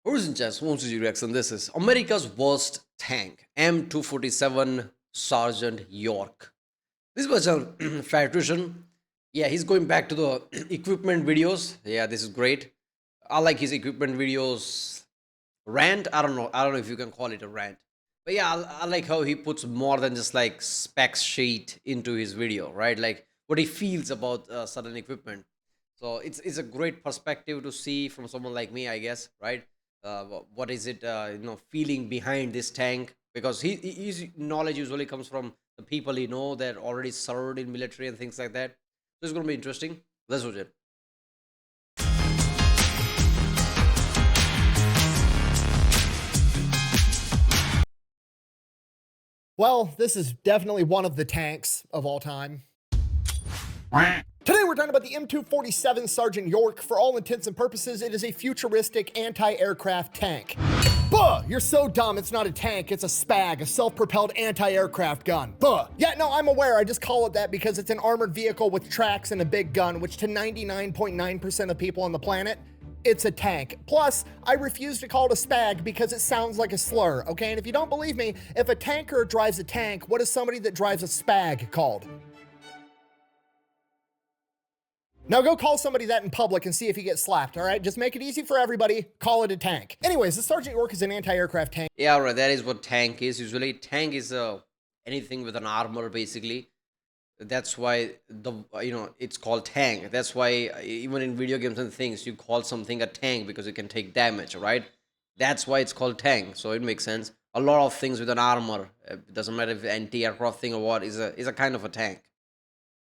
Origin Chess, Wonsuji reaction. This is America's worst tank, M247 Sergeant York. This was a patrician. Yeah, he's going back to the equipment videos. Yeah, this is great. I like his equipment videos. Rant, I don't know. I don't know if you can call it a rant. But yeah, I like how he puts more than just like specs sheet into his video, right? Like what he feels about certain equipment. So it's a great perspective to see from someone like me, I guess, right? What is it, feeling behind this tank? Because his knowledge usually comes from the people he know that already served in military and things like that. So it's gonna be interesting. Let's watch it. Well, this is definitely one of the tanks of all time. Today we're talking about the M247 Sergeant York. For all intents and purposes, it is a futuristic anti-aircraft tank. Buh! You're so dumb, it's not a tank, it's a SPAG, a self-propelled anti-aircraft gun. Buh! Yeah, no, I'm aware, I just call it that because it's an armored vehicle with tracks and a big gun, which to 99.9% of people on the planet, it's a tank. Plus, I refuse to call it a SPAG because it sounds like a slur, okay? And if you don't believe me, if a tanker drives a tank, what is somebody that drives a SPAG called? Now go call somebody that in public and see if you get slapped, all right? Just make it easy for everybody, call it a tank. Anyways, the Sergeant York is an anti-aircraft tank. Yeah, right. That is what tank is. Usually, tank is anything with an armor, basically. That's why it's called tank. That's why even in video games and things, you call something a tank because it can take damage, right? That's why it's called tank. So it makes sense. A lot of things with an armor, it doesn't matter if anti-aircraft thing or what, is a kind of a tank.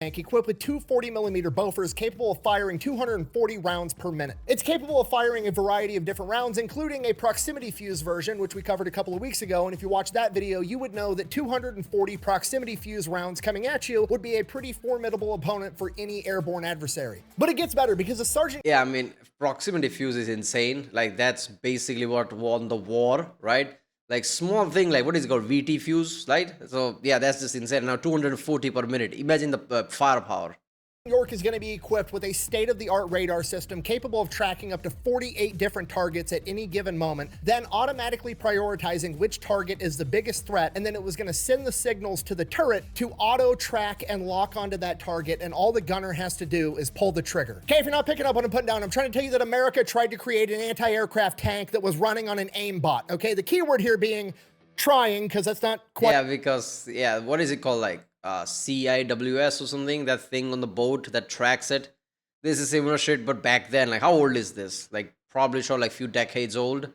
Equipped with two 40mm Bofors capable of firing 240 rounds per minute. It's capable of firing a variety of different rounds, including a proximity fuse version, which we covered a couple of weeks ago, and if you watched that video, you would know that 240 proximity fuse rounds coming at you would be a pretty formidable opponent for any airborne adversary. But it gets better because the Sergeant... Yeah, I mean, proximity fuse is insane. Like, that's basically what won the war, right? Like small thing, like what is it called, VT fuse, right? So yeah, that's just insane. Now 240 per minute. Imagine the firepower. York is going to be equipped with a state-of-the-art radar system capable of tracking up to 48 different targets at any given moment, then automatically prioritizing which target is the biggest threat, and then it was going to send the signals to the turret to auto-track and lock onto that target, and all the gunner has to do is pull the trigger. Okay, if you're not picking up what I'm putting down, I'm trying to tell you that America tried to create an anti-aircraft tank that was running on an aimbot, okay? The key word here being trying, because that's not quite... Yeah, because, yeah, what is it called, like? CIWS or something, that thing on the boat that tracks it. This is similar shit, but back then, like, how old is this? Like, probably sure, like, few decades old.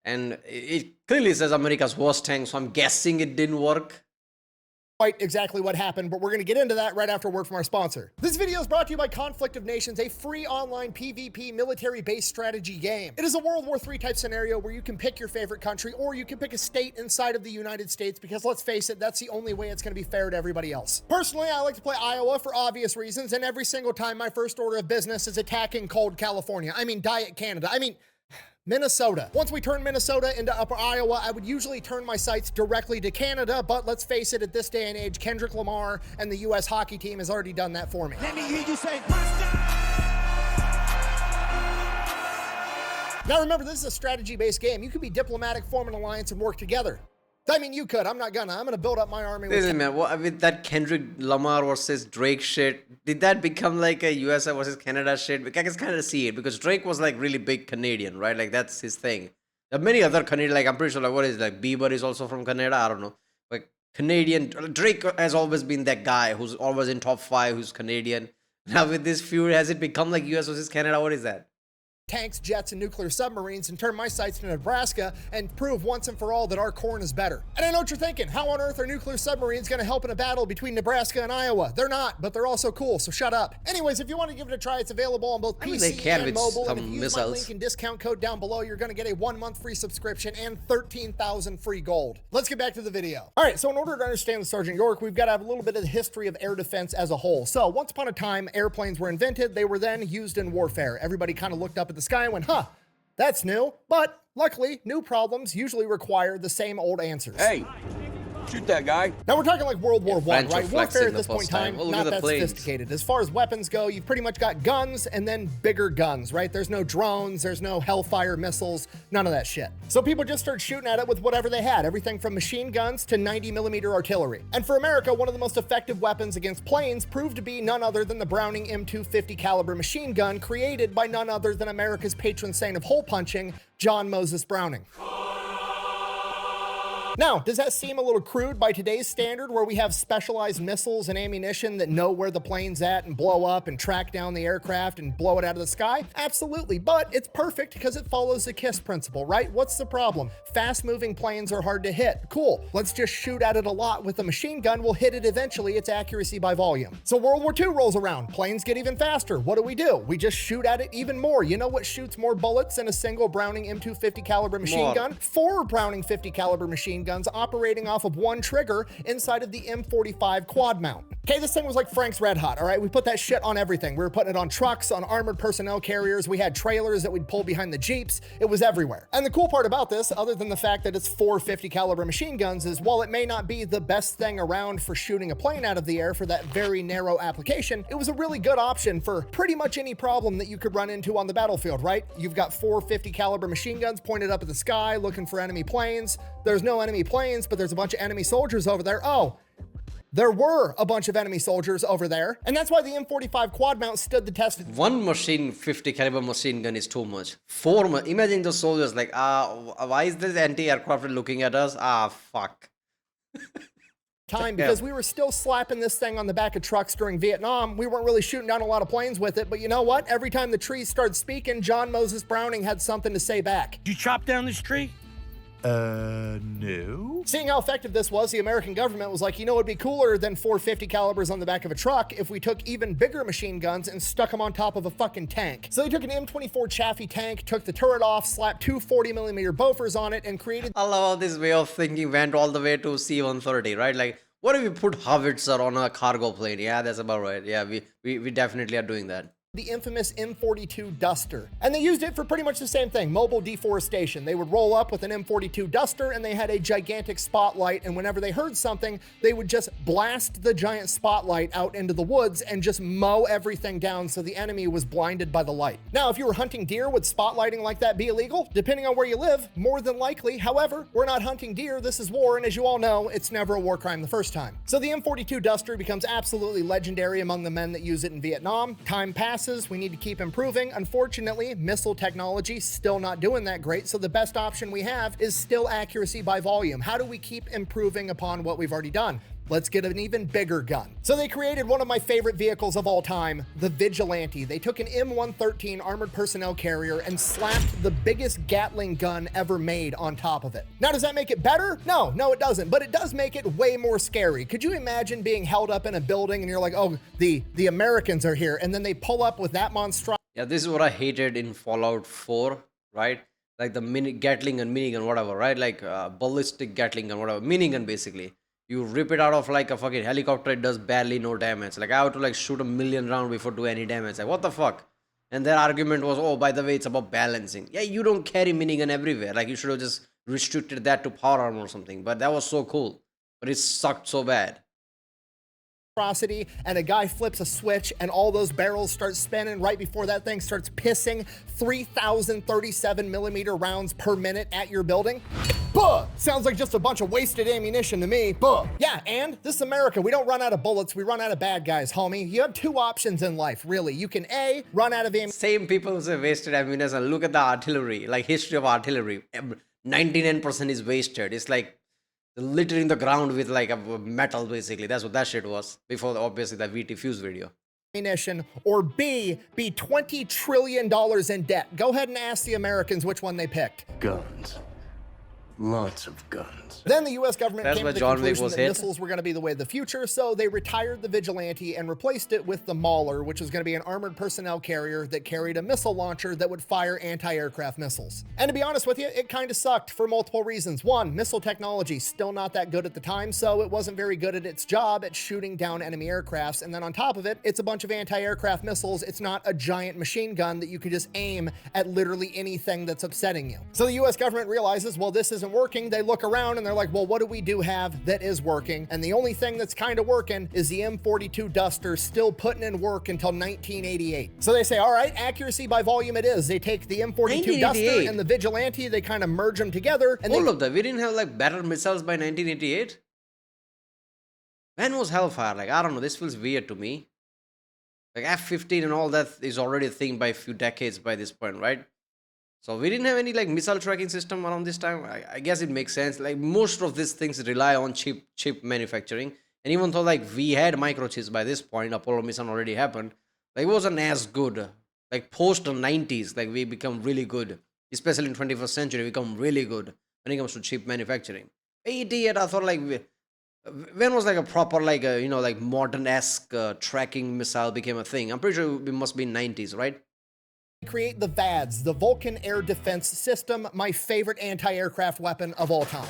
And it clearly says America's worst tank, so I'm guessing it didn't work. Quite exactly what happened, but we're going to get into that right after a word from our sponsor. This video is brought to you by Conflict of Nations, a free online PvP military-based strategy game. It is a World War III type scenario where you can pick your favorite country or you can pick a state inside of the United States because let's face it, that's the only way it's going to be fair to everybody else. Personally, I like to play Iowa for obvious reasons, and every single time my first order of business is attacking cold California. I mean, Diet Canada. I mean, Minnesota. Once we turn Minnesota into Upper Iowa, I would usually turn my sights directly to Canada, but let's face it, at this day and age, Kendrick Lamar and the U.S. hockey team has already done that for me. Let me hear you say, Now remember, this is a strategy-based game. You can be diplomatic, form an alliance, and work together. I mean, you could. I'm not gonna. I'm gonna build up my army. Listen, man, with that Kendrick Lamar versus Drake shit, did that become like a USA versus Canada shit? I can kind of see it because Drake was like really big Canadian, right? Like that's his thing. There are many other Canadian, like I'm pretty sure, like what is it, like Bieber is also from Canada. I don't know. Like Canadian, Drake has always been that guy who's always in top 5, who's Canadian. Now with this feud, has it become like US versus Canada? What is that? Tanks, jets, and nuclear submarines and turn my sights to Nebraska and prove once and for all that our corn is better. And I know what you're thinking. How on earth are nuclear submarines going to help in a battle between Nebraska and Iowa? They're not, but they're also cool, so shut up. Anyways, if you want to give it a try, it's available on both PC and mobile. And if you use my link and discount code down below, you're going to get a 1-month free subscription and 13,000 free gold. Let's get back to the video. All right, so in order to understand the Sergeant York, we've got to have a little bit of the history of air defense as a whole. So once upon a time, airplanes were invented. They were then used in warfare. Everybody kind of looked up at the sky and went, huh, that's new. But luckily, new problems usually require the same old answers. Hey, Shoot that guy. Now we're talking like World War I, French right? are Warfare flexing at this the point in first time, time. Oh, look not at the that planes. sophisticated. As far as weapons go, you've pretty much got guns and then bigger guns, right? There's no drones, there's no Hellfire missiles, none of that shit. So people just started shooting at it with whatever they had, everything from machine guns to 90mm artillery. And for America, one of the most effective weapons against planes proved to be none other than the Browning M250 caliber machine gun, created by none other than America's patron saint of hole punching, John Moses Browning. Now, does that seem a little crude by today's standard, where we have specialized missiles and ammunition that know where the plane's at and blow up and track down the aircraft and blow it out of the sky? Absolutely, but it's perfect because it follows the KISS principle, right? What's the problem? Fast-moving planes are hard to hit. Cool, let's just shoot at it a lot with a machine gun. We'll hit it eventually. It's accuracy by volume. So World War II rolls around. Planes get even faster. What do? We just shoot at it even more. You know what shoots more bullets than a single Browning M250 caliber machine gun? 4 Browning 50 caliber machine guns operating off of one trigger inside of the M45 quad mount. Okay, this thing was like Frank's Red Hot, all right? We put that shit on everything. We were putting it on trucks, on armored personnel carriers. We had trailers that we'd pull behind the Jeeps. It was everywhere. And the cool part about this, other than the fact that it's 4 50 caliber machine guns, is while it may not be the best thing around for shooting a plane out of the air for that very narrow application, it was a really good option for pretty much any problem that you could run into on the battlefield, right? You've got 4 50 caliber machine guns pointed up at the sky looking for enemy planes. There's no enemy planes, but there's a bunch of enemy soldiers over there. Oh, there were a bunch of enemy soldiers over there, and that's why the M45 quad mount stood the test. One 50 caliber machine gun is too much. Imagine the soldiers like, why is this anti-aircraft looking at us? Fuck. Time, because we were still slapping this thing on the back of trucks during Vietnam. We weren't really shooting down a lot of planes with it, but you know what? Every time the trees started speaking, John Moses Browning had something to say back. Did you chop down this tree? No. Seeing how effective this was, the American government was like, you know, it'd be cooler than 450 calibers on the back of a truck if we took even bigger machine guns and stuck them on top of a fucking tank. So they took an M24 Chaffee tank, took the turret off, slapped 2 40mm Bofors on it, and created. I love how this way of thinking went all the way to C-130, right? Like, what if we put howitzer on a cargo plane? Yeah, that's about right. Yeah, we definitely are doing that. The infamous M42 Duster. And they used it for pretty much the same thing, mobile deforestation. They would roll up with an M42 Duster and they had a gigantic spotlight, and whenever they heard something, they would just blast the giant spotlight out into the woods and just mow everything down so the enemy was blinded by the light. Now, if you were hunting deer, would spotlighting like that be illegal? Depending on where you live, more than likely. However, we're not hunting deer, this is war, and as you all know, it's never a war crime the first time. So the M42 Duster becomes absolutely legendary among the men that use it in Vietnam. Time passes. We need to keep improving. Unfortunately, missile technology still not doing that great, so the best option we have is still accuracy by volume. How do we keep improving upon what we've already done? Let's get an even bigger gun. So they created one of my favorite vehicles of all time, the Vigilante. They took an M113 armored personnel carrier and slapped the biggest Gatling gun ever made on top of it. Now, does that make it better? No, it doesn't, but it does make it way more scary. Could you imagine being held up in a building and you're like, oh, the Americans are here, and then they pull up with that monstrosity? Yeah, this is what I hated in Fallout 4, right? Like the Gatling gun, minigun, whatever, right? Like ballistic Gatling gun, whatever, minigun basically. You rip it out of like a fucking helicopter, it does barely no damage. Like I have to like shoot 1,000,000 rounds before do any damage. Like what the fuck? And their argument was, oh, by the way, it's about balancing. Yeah, you don't carry minigun everywhere. Like you should have just restricted that to power armor or something. But that was so cool. But it sucked so bad. And a guy flips a switch and all those barrels start spinning right before that thing starts pissing 3,037mm rounds per minute at your building. Buh! Sounds like just a bunch of wasted ammunition to me. Buh! Yeah, and this is America. We don't run out of bullets. We run out of bad guys, homie. You have 2 options in life, really. You can A, run out of ammunition. Same people say wasted ammunition. Look at the artillery, like history of artillery. 99% is wasted. It's like littering the ground with like a metal, basically. That's what that shit was before obviously the VT Fuse video. Or B, be $20 trillion in debt. Go ahead and ask the Americans which one they picked. Guns. Lots of guns. Then the U.S. government That's came to where the John Wick conclusion was that hit. missiles were going to be the way of the future, so they retired the Vigilante and replaced it with the Mauler, which was going to be an armored personnel carrier that carried a missile launcher that would fire anti-aircraft missiles. And to be honest with you, it kind of sucked for multiple reasons. One, missile technology still not that good at the time, so it wasn't very good at its job at shooting down enemy aircrafts. And then on top of it, it's a bunch of anti-aircraft missiles. It's not a giant machine gun that you can just aim at literally anything that's upsetting you. So the U.S. government realizes, well, this isn't isn't working, they look around and they're like, well, what do we do have that is working? And the only thing that's kind of working is the M42 Duster, still putting in work until 1988. So they say, all right, accuracy by volume it is. They take the M42 Duster and the Vigilante, they kind of merge them together. And all of that. We didn't have like better missiles by 1988. When was Hellfire? Like, I don't know. This feels weird to me. Like F-15 and all that is already a thing by a few decades by this point, right? So we didn't have any like missile tracking system around this time. I guess it makes sense. Like most of these things rely on chip manufacturing. And even though like we had microchips by this point, Apollo mission already happened. Like it wasn't as good. Like post the 90s, like we become really good. Especially in 21st century, we become really good when it comes to chip manufacturing. 88, I thought like when was like a proper like a, you know, like modern-esque tracking missile became a thing? I'm pretty sure it must be 90s, right? Create the VADS, the Vulcan Air Defense System, my favorite anti-aircraft weapon of all time.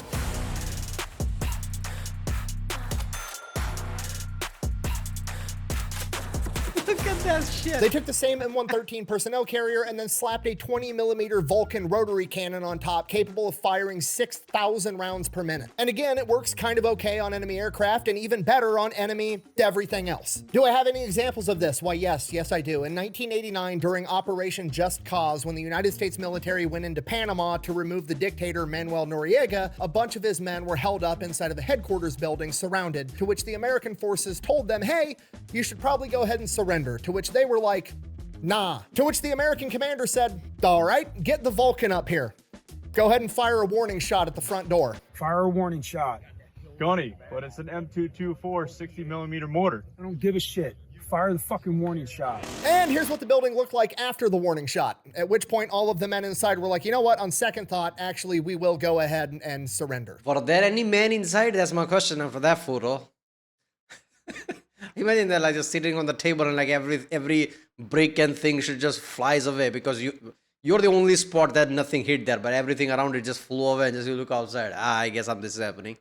Look at that shit. They took the same M113 personnel carrier and then slapped a 20mm Vulcan rotary cannon on top, capable of firing 6,000 rounds per minute. And again, it works kind of okay on enemy aircraft and even better on enemy everything else. Do I have any examples of this? Why, yes, I do. In 1989, during Operation Just Cause, when the United States military went into Panama to remove the dictator Manuel Noriega, a bunch of his men were held up inside of the headquarters building, surrounded, to which the American forces told them, hey, you should probably go ahead and surrender. To which they were like, nah. To which the American commander said, all right, get the Vulcan up here. Go ahead and fire a warning shot at the front door. Fire a warning shot. Gunny, but it's an M224 60mm mortar. I don't give a shit. Fire the fucking warning shot. And here's what the building looked like after the warning shot, at which point all of the men inside were like, you know what, on second thought, actually, we will go ahead and surrender. Were there any men inside? That's my question after that photo. Imagine they're like just sitting on the table and like every brick and thing should just flies away because you're the only spot that nothing hit there, but everything around it just flew away and just you look outside. I guess this is happening.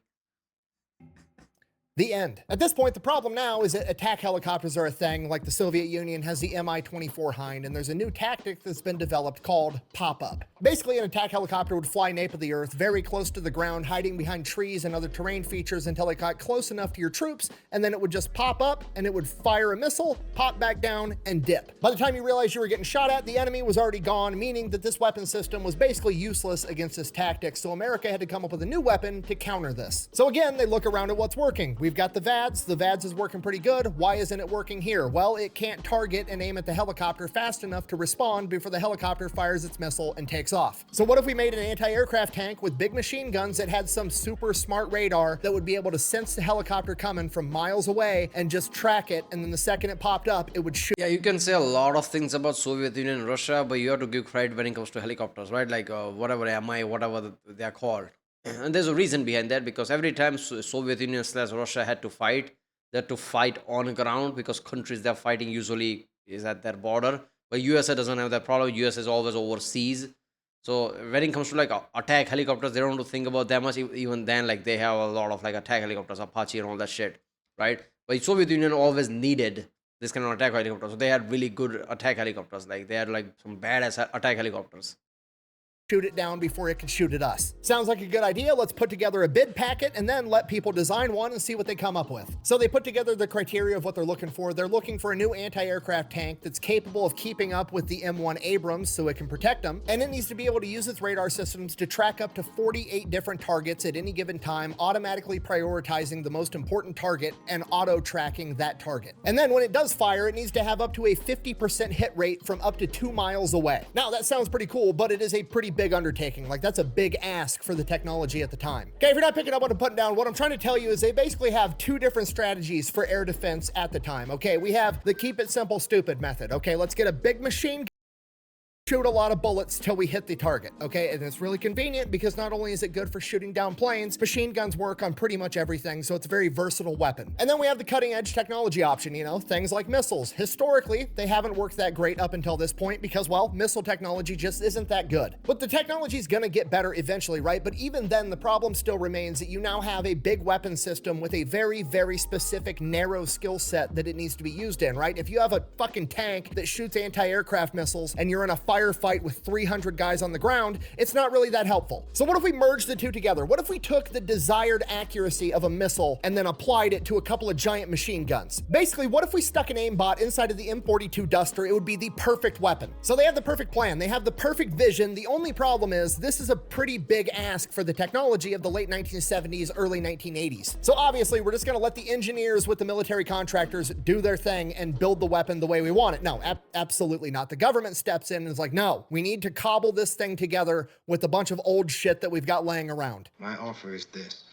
The end. At this point, the problem now is that attack helicopters are a thing. Like the Soviet Union has the Mi-24 Hind, and there's a new tactic that's been developed called pop-up. Basically, an attack helicopter would fly nape of the earth, very close to the ground, hiding behind trees and other terrain features until it got close enough to your troops, and then it would just pop up, and it would fire a missile, pop back down, and dip. By the time you realized you were getting shot at, the enemy was already gone, meaning that this weapon system was basically useless against this tactic, so America had to come up with a new weapon to counter this. So again, they look around at what's working. We've got the VADS. The VADS is working pretty good. Why isn't it working here? Well, it can't target and aim at the helicopter fast enough to respond before the helicopter fires its missile and takes off. So what if we made an anti-aircraft tank with big machine guns that had some super smart radar that would be able to sense the helicopter coming from miles away and just track it, and then the second it popped up, it would shoot? Yeah, you can say a lot of things about Soviet Union and Russia, but you have to give credit when it comes to helicopters, right? Like whatever MI, whatever they are called. And there's a reason behind that, because every time Soviet Union / Russia had to fight, they had to fight on ground, because countries they're fighting usually is at their border. But USA doesn't have that problem. US is always overseas. So when it comes to like attack helicopters, they don't have to think about that much. Even then, like they have a lot of like attack helicopters, Apache and all that shit, right? But Soviet Union always needed this kind of attack helicopters. So they had really good attack helicopters. Like they had like some badass attack helicopters. Shoot it down before it can shoot at us. Sounds like a good idea. Let's put together a bid packet and then let people design one and see what they come up with. So they put together the criteria of what they're looking for. They're looking for a new anti-aircraft tank that's capable of keeping up with the M1 Abrams so it can protect them. And it needs to be able to use its radar systems to track up to 48 different targets at any given time, automatically prioritizing the most important target and auto-tracking that target. And then when it does fire, it needs to have up to a 50% hit rate from up to 2 miles away. Now that sounds pretty cool, but it is a pretty big undertaking. Like that's a big ask for the technology at the time. Okay, if you're not picking up what I'm putting down, what I'm trying to tell you is they basically have two different strategies for air defense at the time. Okay, we have the keep it simple, stupid method. Okay, let's get a big machine, shoot a lot of bullets till we hit the target, okay? And it's really convenient because not only is it good for shooting down planes, machine guns work on pretty much everything, so it's a very versatile weapon. And then we have the cutting edge technology option, you know, things like missiles. Historically, they haven't worked that great up until this point because, well, missile technology just isn't that good. But the technology is gonna get better eventually, right? But even then, the problem still remains that you now have a big weapon system with a very, very specific, narrow skill set that it needs to be used in, right? If you have a fucking tank that shoots anti-aircraft missiles and you're in a fight firefight with 300 guys on the ground, it's not really that helpful. So what if we merged the two together? What if we took the desired accuracy of a missile and then applied it to a couple of giant machine guns? Basically, what if we stuck an aimbot inside of the M42 Duster? It would be the perfect weapon. So they have the perfect plan. They have the perfect vision. The only problem is this is a pretty big ask for the technology of the late 1970s, early 1980s. So obviously, we're just going to let the engineers with the military contractors do their thing and build the weapon the way we want it. No, absolutely not. The government steps in and is like, no, we need to cobble this thing together with a bunch of old shit that we've got laying around. My offer is this.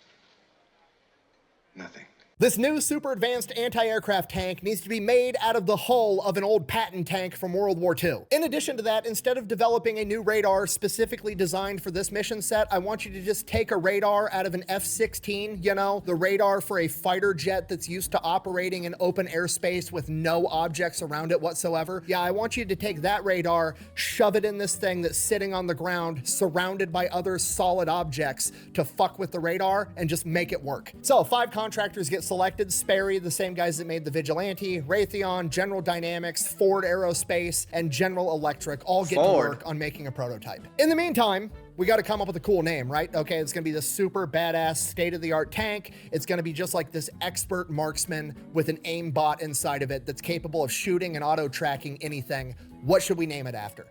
Nothing. This new super advanced anti-aircraft tank needs to be made out of the hull of an old Patton tank from World War II. In addition to that, instead of developing a new radar specifically designed for this mission set, I want you to just take a radar out of an F-16, you know, the radar for a fighter jet that's used to operating in open airspace with no objects around it whatsoever. Yeah, I want you to take that radar, shove it in this thing that's sitting on the ground, surrounded by other solid objects to fuck with the radar and just make it work. So 5 contractors get selected. Sperry, the same guys that made the Vigilante, Raytheon, General Dynamics, Ford Aerospace, and General Electric all get to work on making a prototype. In the meantime, we got to come up with a cool name, right? Okay, it's going to be this super badass state-of-the-art tank. It's going to be just like this expert marksman with an aimbot inside of it that's capable of shooting and auto-tracking anything. What should we name it after?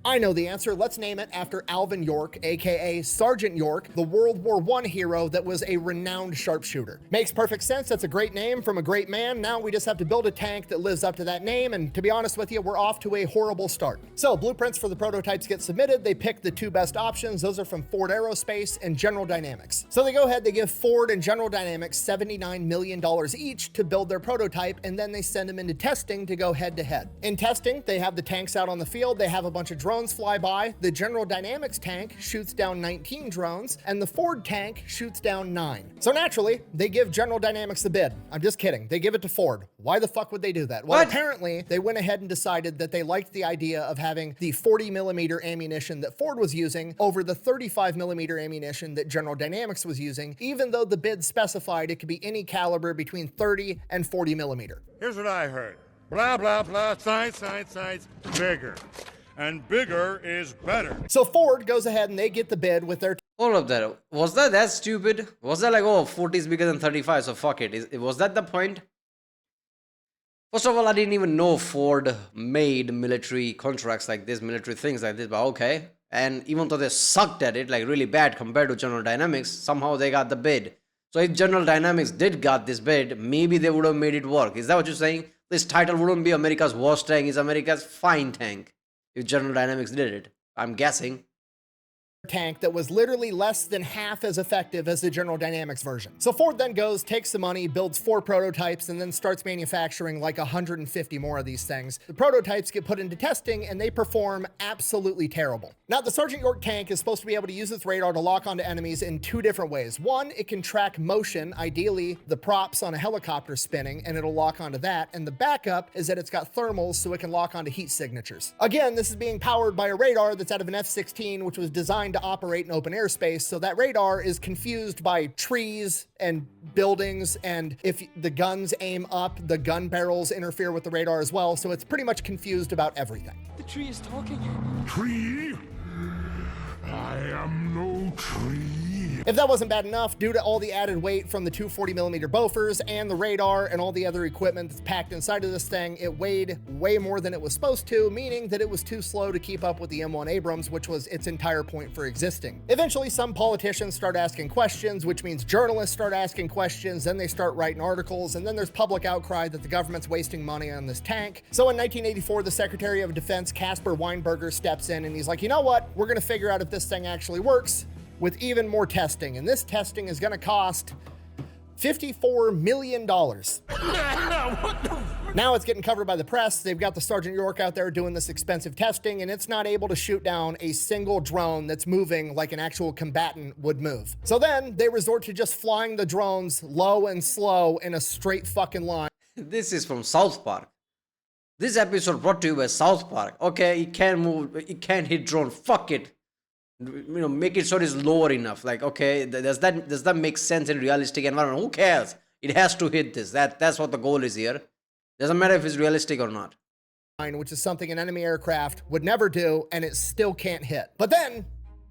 I know the answer. Let's name it after Alvin York, aka Sergeant York, the World War I hero that was a renowned sharpshooter. Makes perfect sense. That's a great name from a great man. Now we just have to build a tank that lives up to that name, and to be honest with you, we're off to a horrible start. So blueprints for the prototypes get submitted. They pick the 2 best options. Those are from Ford Aerospace and General Dynamics. So they go ahead, they give Ford and General Dynamics $79 million each to build their prototype, and then they send them into testing to go head to head. In testing, they have the tanks out on the field. They have a bunch of drones fly by. The General Dynamics tank shoots down 19 drones, and the Ford tank shoots down 9. So naturally, they give General Dynamics the bid. I'm just kidding. They give it to Ford. Why the fuck would they do that? Well, apparently, they went ahead and decided that they liked the idea of having the 40 millimeter ammunition that Ford was using over the 35 millimeter ammunition that General Dynamics was using, even though the bid specified it could be any caliber between 30 and 40 millimeter. Here's what I heard. Blah, blah, blah, size, bigger. And bigger is better. So Ford goes ahead and they get the bid with their All of that. Was that stupid? Was that like, oh, 40 is bigger than 35, so fuck it? Was that the point? First of all, I didn't even know Ford made military contracts like this, military things like this, but okay. And even though they sucked at it, like really bad compared to General Dynamics, somehow they got the bid. So if General Dynamics did got this bid, maybe they would have made it work. Is that what you're saying? This title wouldn't be America's worst tank, it's America's fine tank. If General Dynamics did it, I'm guessing. Tank that was literally less than half as effective as the General Dynamics version. So Ford then goes, takes the money, builds 4 prototypes, and then starts manufacturing like 150 more of these things. The prototypes get put into testing and they perform absolutely terrible. Now, the Sergeant York tank is supposed to be able to use its radar to lock onto enemies in 2 different ways. One, it can track motion, ideally the props on a helicopter spinning, and it'll lock onto that. And the backup is that it's got thermals so it can lock onto heat signatures. Again, this is being powered by a radar that's out of an F-16, which was designed to operate in open airspace, so that radar is confused by trees and buildings, and if the guns aim up, the gun barrels interfere with the radar as well, so it's pretty much confused about everything. The tree is talking. Tree? I am no tree. If that wasn't bad enough, due to all the added weight from the 240 millimeter Bofors and the radar and all the other equipment that's packed inside of this thing, it weighed way more than it was supposed to, meaning that it was too slow to keep up with the M1 Abrams, which was its entire point for existing. Eventually, some politicians start asking questions, which means journalists start asking questions, then they start writing articles, and then there's public outcry that the government's wasting money on this tank. So in 1984, the Secretary of Defense, Caspar Weinberger, steps in and he's like, you know what? We're gonna figure out if this thing actually works with even more testing, and this testing is gonna cost $54 million. Now it's getting covered by the press. They've got the Sergeant York out there doing this expensive testing, and it's not able to shoot down a single drone that's moving like an actual combatant would move. So then they resort to just flying the drones low and slow in a straight fucking line. This is from South Park. This episode brought to you by South Park. Okay, it can't move, it can't hit drone. Fuck it. Make it so it's lower enough. Like, okay, does that make sense in realistic environment? Who cares? It has to hit this. That's what the goal is here. Doesn't matter if it's realistic or not. which is something an enemy aircraft would never do, and it still can't hit. But then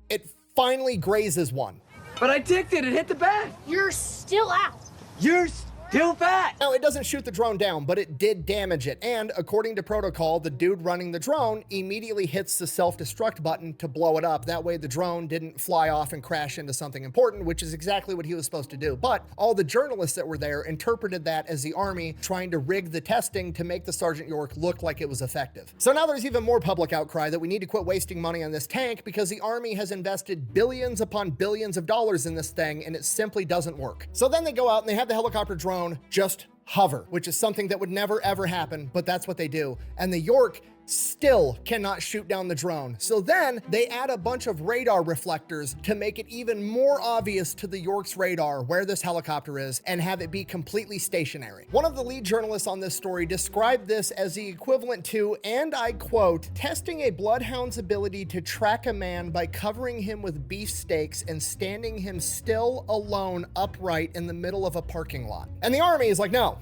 it finally grazes one. But I ticked it. It hit the back. You're still out. You're still back. Now, it doesn't shoot the drone down, but it did damage it. And according to protocol, the dude running the drone immediately hits the self-destruct button to blow it up. That way the drone didn't fly off and crash into something important, which is exactly what he was supposed to do. But all the journalists that were there interpreted that as the Army trying to rig the testing to make the Sergeant York look like it was effective. So now there's even more public outcry that we need to quit wasting money on this tank because the Army has invested billions upon billions of dollars in this thing and it simply doesn't work. So then they go out and they have the helicopter drone just hover, which is something that would never ever happen, but that's what they do. And the York still cannot shoot down the drone. So then they add a bunch of radar reflectors to make it even more obvious to the York's radar where this helicopter is and have it be completely stationary. One of the lead journalists on this story described this as the equivalent to, and I quote, testing a bloodhound's ability to track a man by covering him with beefsteaks and standing him still alone upright in the middle of a parking lot. And the Army is like, no.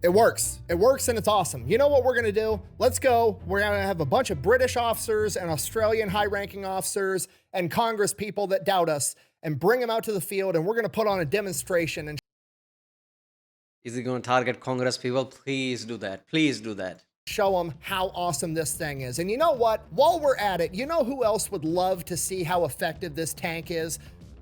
It works. It works and it's awesome. You know what we're gonna do? Let's go. We're gonna have a bunch of British officers and Australian high-ranking officers and Congress people that doubt us and bring them out to the field and we're gonna put on a demonstration and Is he going to target Congress people? Please do that. Please do that. show them how awesome this thing is. And you know what? While we're at it, you know who else would love to see how effective this tank is?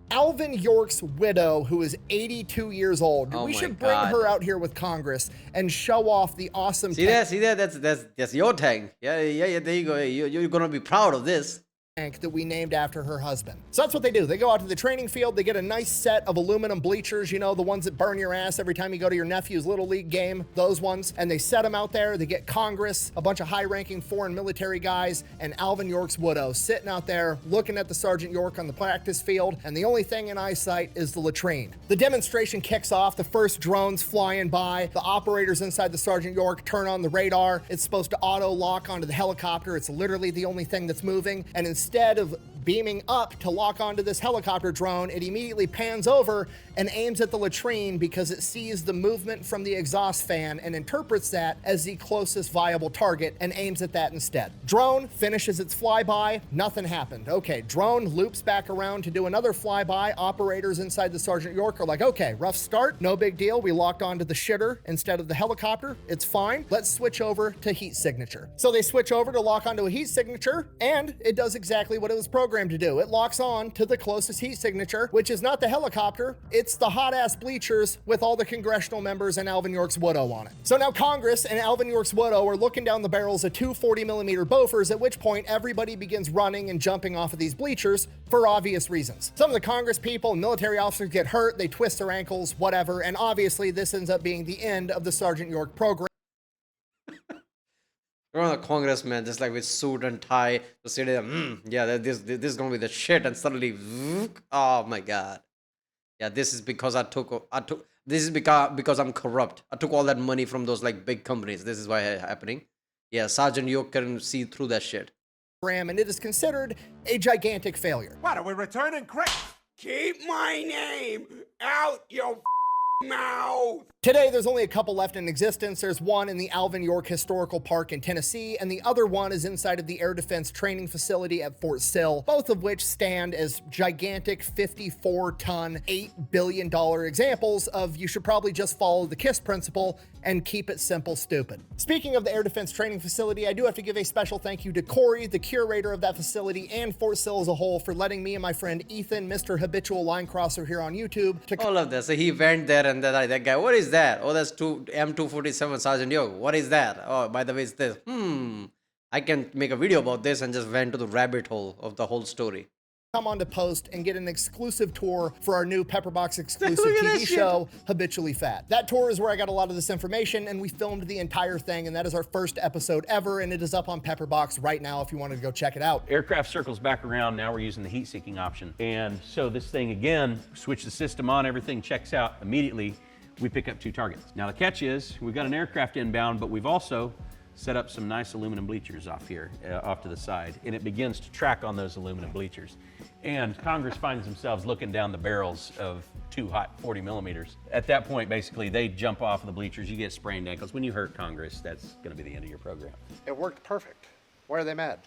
Alvin York's widow, who is 82 years old. Oh we my should bring God. her out here with Congress and show off the awesome See there, that's your tank. Yeah, there you go. You're gonna be proud of this. tank that we named after her husband. So that's what they do. They go out to the training field, they get a nice set of aluminum bleachers, you know, the ones that burn your ass every time you go to your nephew's Little League game, those ones, and they set them out there. They get Congress, a bunch of high-ranking foreign military guys, and Alvin York's widow sitting out there looking at the Sergeant York on the practice field, and the only thing in eyesight is the latrine. The demonstration kicks off, the first drone's flying by, the operators inside the Sergeant York turn on the radar. It's supposed to auto-lock onto the helicopter. It's literally the only thing that's moving, and instead of beaming up to lock onto this helicopter drone, it immediately pans over and aims at the latrine because it sees the movement from the exhaust fan and interprets that as the closest viable target and aims at that instead. Drone finishes its flyby, nothing happened. Okay, drone loops back around to do another flyby. Operators inside the Sergeant York are like, okay, rough start, no big deal. We locked onto the shitter instead of the helicopter. It's fine. Let's switch over to heat signature. So they switch over to lock onto a heat signature, and it does exactly what it was programmed to do. It locks on to the closest heat signature, which is not the helicopter, it's the hot ass bleachers with all the congressional members and Alvin York's widow on it. So now Congress and Alvin York's widow are looking down the barrels of two 40mm Bofors, at which point everybody begins running and jumping off of these bleachers for obvious reasons. Some of the Congress people and military officers get hurt, they twist their ankles, whatever, and obviously this ends up being the end of the Sergeant York program. You're a congressman, just like with suit and tie, to say there, yeah, this is gonna be the shit, and suddenly, oh my god, yeah, this is because this is because I'm corrupt. I took all that money from those like big companies. This is why it's happening. Yeah, Sergeant York can see through that shit. And it is considered a gigantic failure. What are we returning credit? Keep my name out your mouth. Today, there's only a couple left in existence. There's one in the Alvin York Historical Park in Tennessee, and the other one is inside of the Air Defense Training Facility at Fort Sill, both of which stand as gigantic 54-ton, $8 billion examples of you should probably just follow the KISS principle and keep it simple, stupid. Speaking of the Air Defense Training Facility, I do have to give a special thank you to Corey, the curator of that facility, and Fort Sill as a whole for letting me and my friend Ethan, Mr. Habitual Line Crosser here on YouTube, to All of that. So he went there, and then that guy, what is that? Oh, that's M247 Sergeant York. What is that? Oh, by the way, it's this. I can make a video about this, and just went to the rabbit hole of the whole story. come on to Post and get an exclusive tour for our new Pepperbox exclusive Look at that TV shit. show, Habitually Fat. That tour is where I got a lot of this information, and we filmed the entire thing, and that is our first episode ever, and it is up on Pepperbox right now if you wanted to go check it out. Aircraft circles back around. Now we're using the heat seeking option. And so this thing again, switch the system on, everything checks out immediately. We pick up 2 targets. Now the catch is we've got an aircraft inbound, but we've also set up some nice aluminum bleachers off here, off to the side, and it begins to track on those aluminum bleachers. And Congress finds themselves looking down the barrels of two hot 40 millimeters. At that point, basically, they jump off of the bleachers. You get sprained ankles. When you hurt Congress, that's going to be the end of your program. It worked perfect. Why are they mad?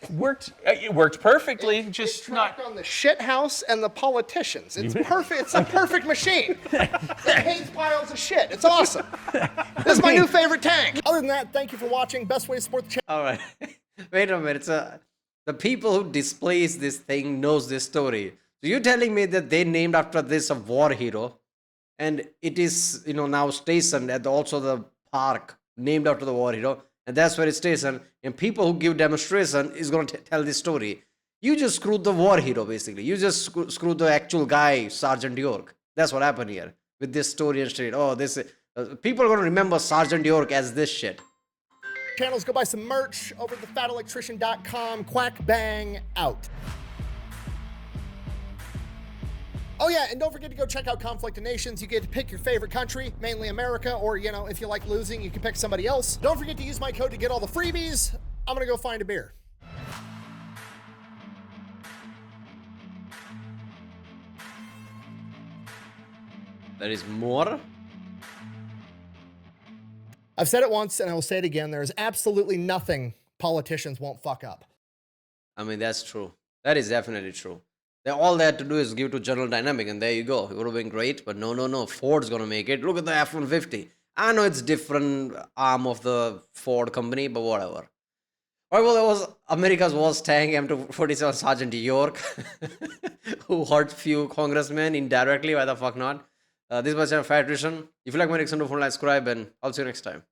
It worked perfectly, just not on the shit house and the politicians. It's perfect. It's a perfect machine. It hates piles of shit. It's awesome. This is my new favorite tank. Other than that, thank you for watching. Best way to support the channel. All right. Wait a minute. The people who displays this thing knows this story. So you're telling me that they named after this a war hero, and it is now stationed at also the park named after the war hero, and that's where it's stationed. And people who give demonstration is going to tell this story. You just screwed the war hero basically. You just screwed the actual guy, Sergeant York. That's what happened here with this story and straight. Oh, this people are going to remember Sergeant York as this shit. Channels, go buy some merch over at thefatelectrician.com. Quack bang out. Oh yeah, and don't forget to go check out Conflict of Nations. You get to pick your favorite country, mainly America, or if you like losing, you can pick somebody else. Don't forget to use my code to get all the freebies. I'm gonna go find a beer. There is more? I've said it once and I will say it again. There is absolutely nothing politicians won't fuck up. I mean, that's true. That is definitely true. All they had to do is give to General Dynamic, and there you go. It would have been great, but no. Ford's going to make it. Look at the F-150. I know it's different arm of the Ford company, but whatever. All right, well, that was America's worst tank, M247 Sergeant York, who hurt few congressmen indirectly. Why the fuck not? This was Channel Fire Attrition. If you like my reaction, do like, subscribe, and I'll see you next time.